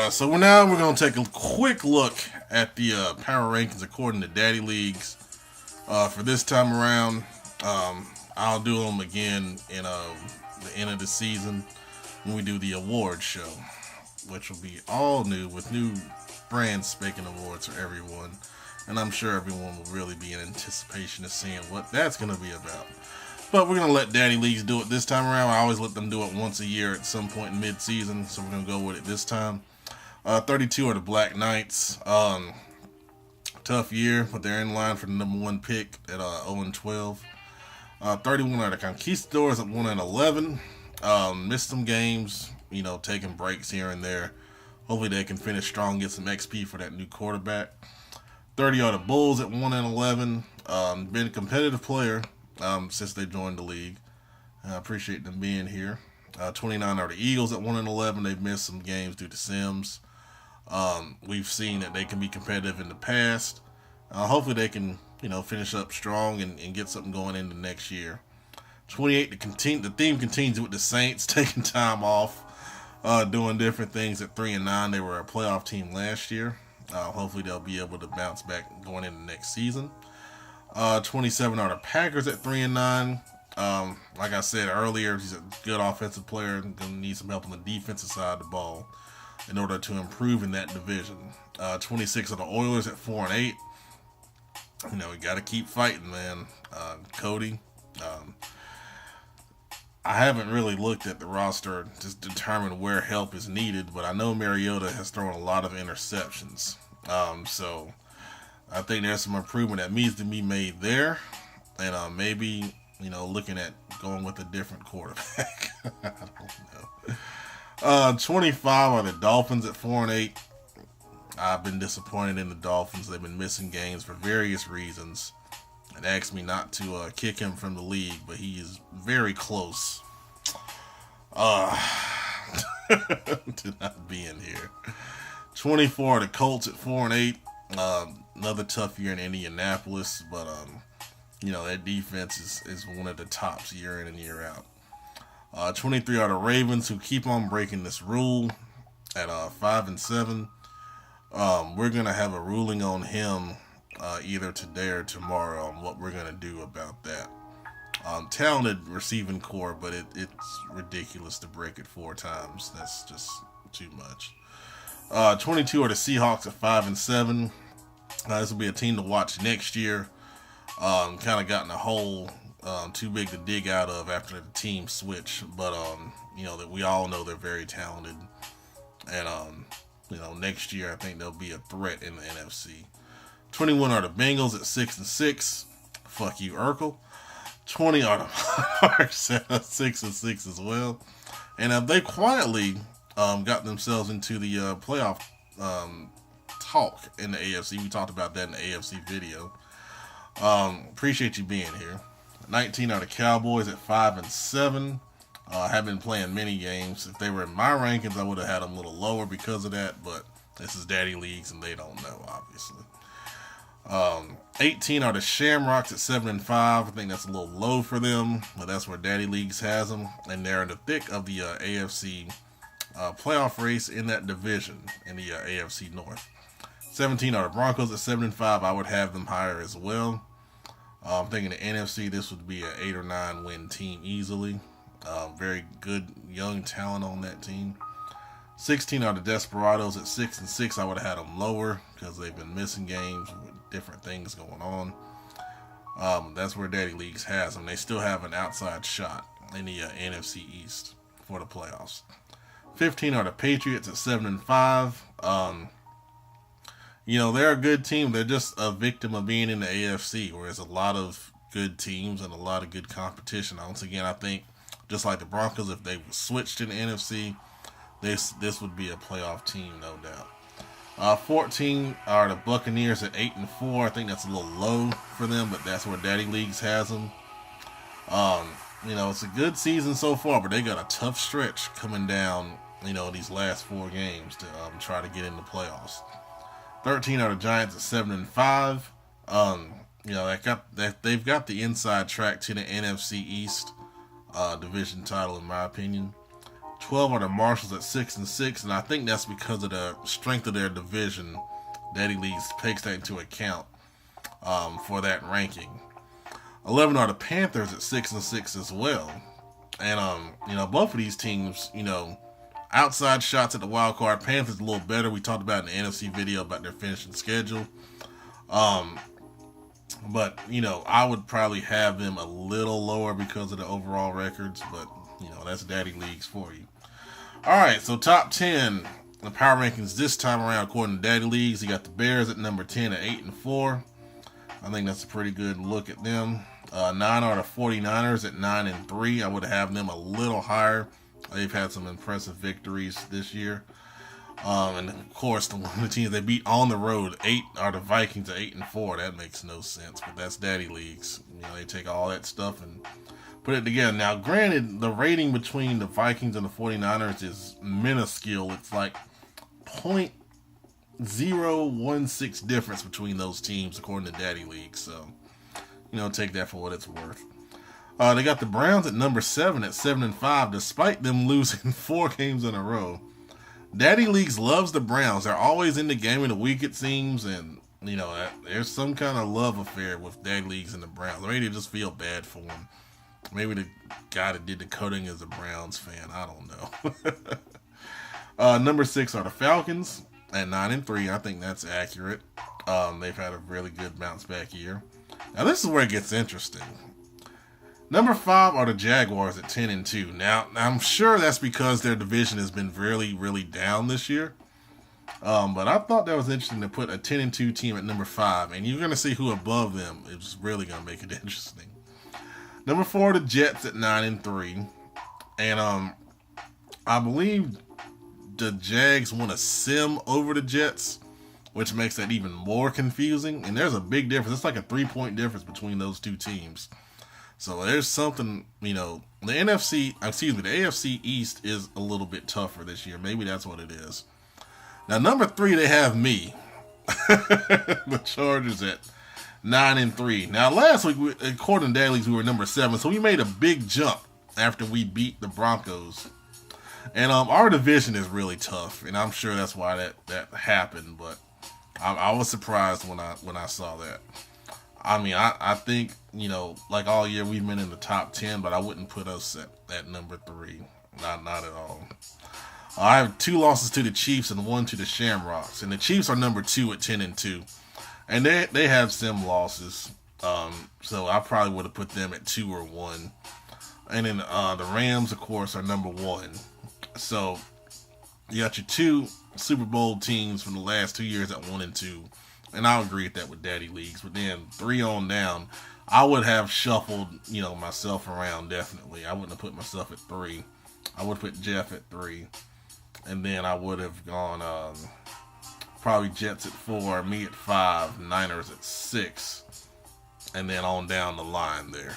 So we're going to take a quick look at the power rankings according to Daddy Leagues. For this time around, I'll do them again in the end of the season when we do the award show, which will be all new with new brand spanking awards for everyone. And I'm sure everyone will really be in anticipation of seeing what that's going to be about. But we're going to let Daddy Leagues do it this time around. I always let them do it once a year at some point in mid-season, so we're going to go with it this time. 32 are the Black Knights. Tough year, but they're in line for the number one pick at 0-12. 31 are the Conquistadors at 1-11. Missed some games, taking breaks here and there. Hopefully they can finish strong, get some XP for that new quarterback. 30 are the Bulls at 1-11. Been a competitive player since they joined the league. I appreciate them being here. 29 are the Eagles at 1-11. They've missed some games due to Sims. We've seen that they can be competitive in the past. Hopefully they can, finish up strong and get something going into next year. 28, the theme continues with the Saints taking time off, doing different things at 3-9. They were a playoff team last year. Hopefully they'll be able to bounce back going into next season. 27 are the Packers at 3-9. Like I said earlier, he's a good offensive player. Going to need some help on the defensive side of the ball in order to improve in that division. 26 are the Oilers at 4-8. We got to keep fighting, man. Cody. I haven't really looked at the roster to determine where help is needed, but I know Mariota has thrown a lot of interceptions. So I think there's some improvement that needs to be made there. And maybe, looking at going with a different quarterback. I don't know. 25 are the Dolphins at 4-8. I've been disappointed in the Dolphins. They've been missing games for various reasons. It asked me not to kick him from the league, but he is very close to not being here. 24 are the Colts at 4-8. Another tough year in Indianapolis, but that defense is one of the tops year in and year out. 23 are the Ravens, who keep on breaking this rule at 5-7. We're gonna have a ruling on him either today or tomorrow on what we're gonna do about that. Talented receiving core, but it's ridiculous to break it 4 times. That's just too much. 22 are the Seahawks at 5-7. This will be a team to watch next year. Kind of got in a hole too big to dig out of after the team switch, but that we all know they're very talented, and next year I think they'll be a threat in the NFC. 21 are the Bengals at 6-6. Fuck you, Urkel. 20 are the Monarchs at 6-6 as well, and they quietly got themselves into the playoff talk in the AFC. We talked about that in the AFC video. Appreciate you being here. 19 are the Cowboys at 5-7. Have been playing many games. If they were in my rankings, I would have had them a little lower because of that, but this is Daddy Leagues and they don't know, obviously. 18 are the Shamrocks at 7-5. I think that's a little low for them, but that's where Daddy Leagues has them, and they're in the thick of the AFC playoff race in that division in the AFC North. 17 are the Broncos at 7-5. I would have them higher as well. I'm thinking the NFC, this would be an 8 or 9 win team easily. Very good young talent on that team. 16 are the Desperados at 6-6. I would have had them lower because they've been missing games with different things going on. That's where Daddy Leagues has them. They still have an outside shot in the NFC East for the playoffs. 15 are the Patriots at 7-5. They're a good team. They're just a victim of being in the AFC, where there's a lot of good teams and a lot of good competition. Once again, I think just like the Broncos, if they switched to the NFC, this would be a playoff team, no doubt. 14 are the Buccaneers at 8-4. I think that's a little low for them, but that's where Daddy Leagues has them. It's a good season so far, but they got a tough stretch coming down, these last 4 games to try to get in the playoffs. 13 are the Giants at 7-5. They've got the inside track to the NFC East division title, in my opinion. 12 are the Marshals at 6-6, and I think that's because of the strength of their division. Daddy Leagues takes that into account for that ranking. 11 are the Panthers at 6-6 as well. And both of these teams, outside shots at the wild card. Panthers a little better. We talked about in the NFC video about their finishing schedule. But I would probably have them a little lower because of the overall records. But that's Daddy Leagues for you. All right, so top 10, the power rankings this time around according to Daddy Leagues. You got the Bears at number 10 at 8-4. I think that's a pretty good look at them. 9 are the 49ers at 9-3. I would have them a little higher. They've had some impressive victories this year. And of course, the teams they beat on the road, 8 are the Vikings at 8-4. That makes no sense, but that's Daddy Leagues. They take all that stuff and put it together. Now, granted, the rating between the Vikings and the 49ers is minuscule. It's like 0.016 difference between those teams, according to Daddy League. So, take that for what it's worth. They got the Browns at number 7 at 7-5, despite them losing 4 games in a row. Daddy Leagues loves the Browns. They're always in the game of the week, it seems, and there's some kind of love affair with Daddy Leagues and the Browns. Maybe they just feel bad for them. Maybe the guy that did the coding is a Browns fan. I don't know. Number 6 are the Falcons at 9-3. I think that's accurate. They've had a really good bounce back year. Now this is where it gets interesting. Number 5 are the Jaguars at 10-2. Now I'm sure that's because their division has been really, really down this year. But I thought that was interesting to put a 10-2 team at number 5, and you're going to see who above them. It's really going to make it interesting. Number 4 are the Jets at 9-3, and I believe the Jags want to sim over the Jets, which makes that even more confusing. And there's a big difference. It's like a 3-point difference between those two teams. So there's something, the AFC East is a little bit tougher this year. Maybe that's what it is. Now, number 3, they have me. The Chargers at 9-3. Now, last week, according to Daddy Leagues, we were number 7. So we made a big jump after we beat the Broncos. And our division is really tough. And I'm sure that's why that happened. But I was surprised when I saw that. I mean, I think, like all year we've been in the top 10, but I wouldn't put us at number 3. Not at all. I have 2 losses to the Chiefs and 1 to the Shamrocks. And the Chiefs are number 2 at 10-2. And they have some losses. So I probably would have put them at 2 or 1. And then the Rams, of course, are number 1. So you got your 2 Super Bowl teams from the last 2 years at 1-2. And I'll agree with that with Daddy Leagues. But then 3 on down, I would have shuffled, myself around definitely. I wouldn't have put myself at 3. I would have put Jeff at 3. And then I would have gone probably Jets at 4, me at 5, Niners at 6. And then on down the line there.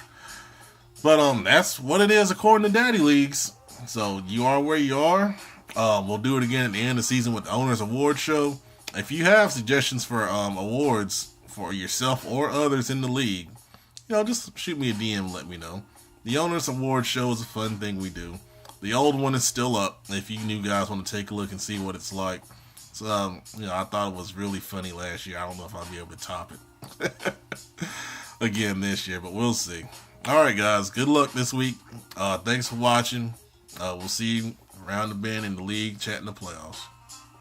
But that's what it is according to Daddy Leagues. So you are where you are. We'll do it again at the end of the season with the Owners Award Show. If you have suggestions for awards for yourself or others in the league, just shoot me a DM and let me know. The Owners Award Show is a fun thing we do. The old one is still up if you new guys want to take a look and see what it's like. So, I thought it was really funny last year. I don't know if I'll be able to top it again this year, but we'll see. All right, guys. Good luck this week. Thanks for watching. We'll see you around the bend in the league, chatting the playoffs.